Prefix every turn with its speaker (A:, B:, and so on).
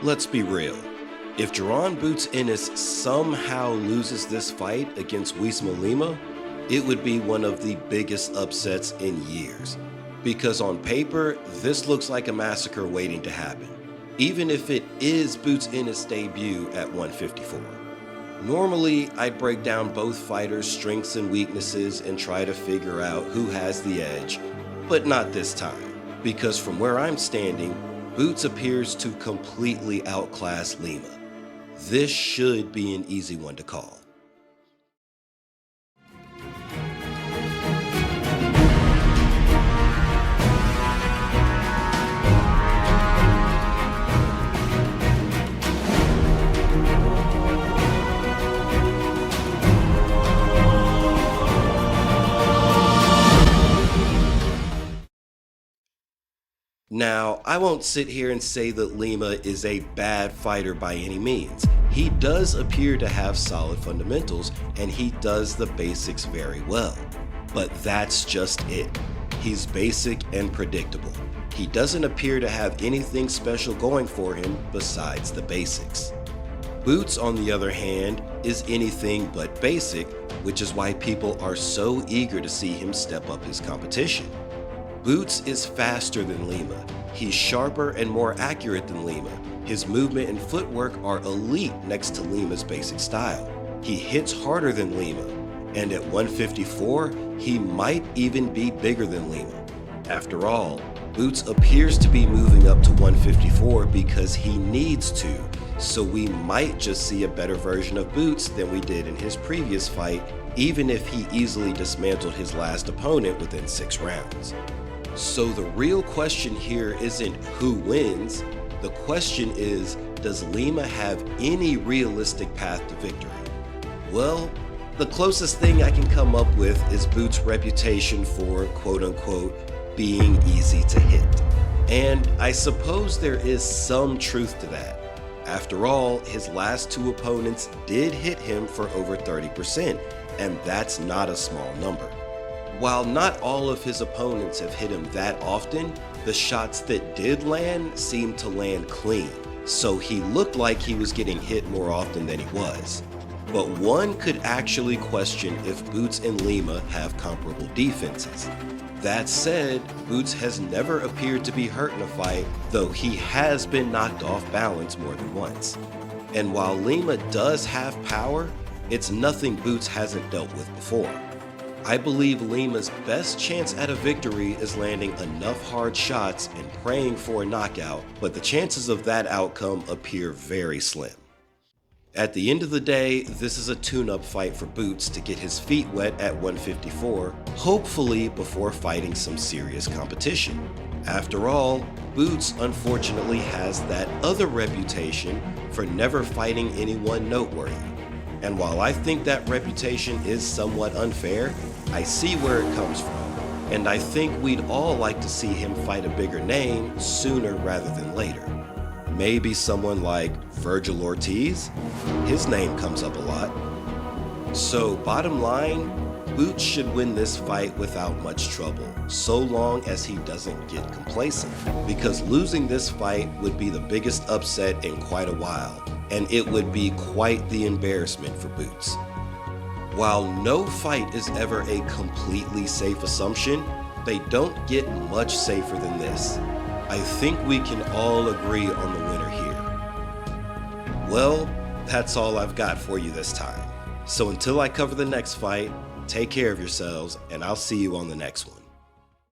A: Let's be real. If Jaron Boots Ennis somehow loses this fight against Uisma Lima, it would be one of the biggest upsets in years. Because on paper, this looks like a massacre waiting to happen, even if it is Boots Ennis' debut at 154. Normally, I'd break down both fighters' strengths and weaknesses and try to figure out who has the edge, but not this time, because from where I'm standing, Boots appears to completely outclass Lima. This should be an easy one to call. Now, I won't sit here and say that Lima is a bad fighter by any means. He does appear to have solid fundamentals, and he does the basics very well. But that's just it. He's basic and predictable. He doesn't appear to have anything special going for him besides the basics. Boots, on the other hand, is anything but basic, which is why people are so eager to see him step up his competition. Boots is faster than Lima. He's sharper and more accurate than Lima. His movement and footwork are elite next to Lima's basic style. He hits harder than Lima, and at 154, he might even be bigger than Lima. After all, Boots appears to be moving up to 154 because he needs to, so we might just see a better version of Boots than we did in his previous fight, even if he easily dismantled his last opponent within 6 rounds. So the real question here isn't who wins, the question is, does Lima have any realistic path to victory? Well, the closest thing I can come up with is Boots' reputation for quote-unquote being easy to hit. And I suppose there is some truth to that. After all, his last 2 opponents did hit him for over 30%, and that's not a small number. While not all of his opponents have hit him that often, the shots that did land seemed to land clean, so he looked like he was getting hit more often than he was. But one could actually question if Boots and Lima have comparable defenses. That said, Boots has never appeared to be hurt in a fight, though he has been knocked off balance more than once. And while Lima does have power, it's nothing Boots hasn't dealt with before. I believe Lima's best chance at a victory is landing enough hard shots and praying for a knockout, but the chances of that outcome appear very slim. At the end of the day, this is a tune-up fight for Boots to get his feet wet at 154, hopefully before fighting some serious competition. After all, Boots unfortunately has that other reputation for never fighting anyone noteworthy. And while I think that reputation is somewhat unfair, I see where it comes from. And I think we'd all like to see him fight a bigger name sooner rather than later. Maybe someone like Virgil Ortiz? His name comes up a lot. So bottom line, Boots should win this fight without much trouble, so long as he doesn't get complacent. Because losing this fight would be the biggest upset in quite a while, and it would be quite the embarrassment for Boots. While no fight is ever a completely safe assumption, they don't get much safer than this. I think we can all agree on the winner here. Well, that's all I've got for you this time. So until I cover the next fight, take care of yourselves, and I'll see you on the next one.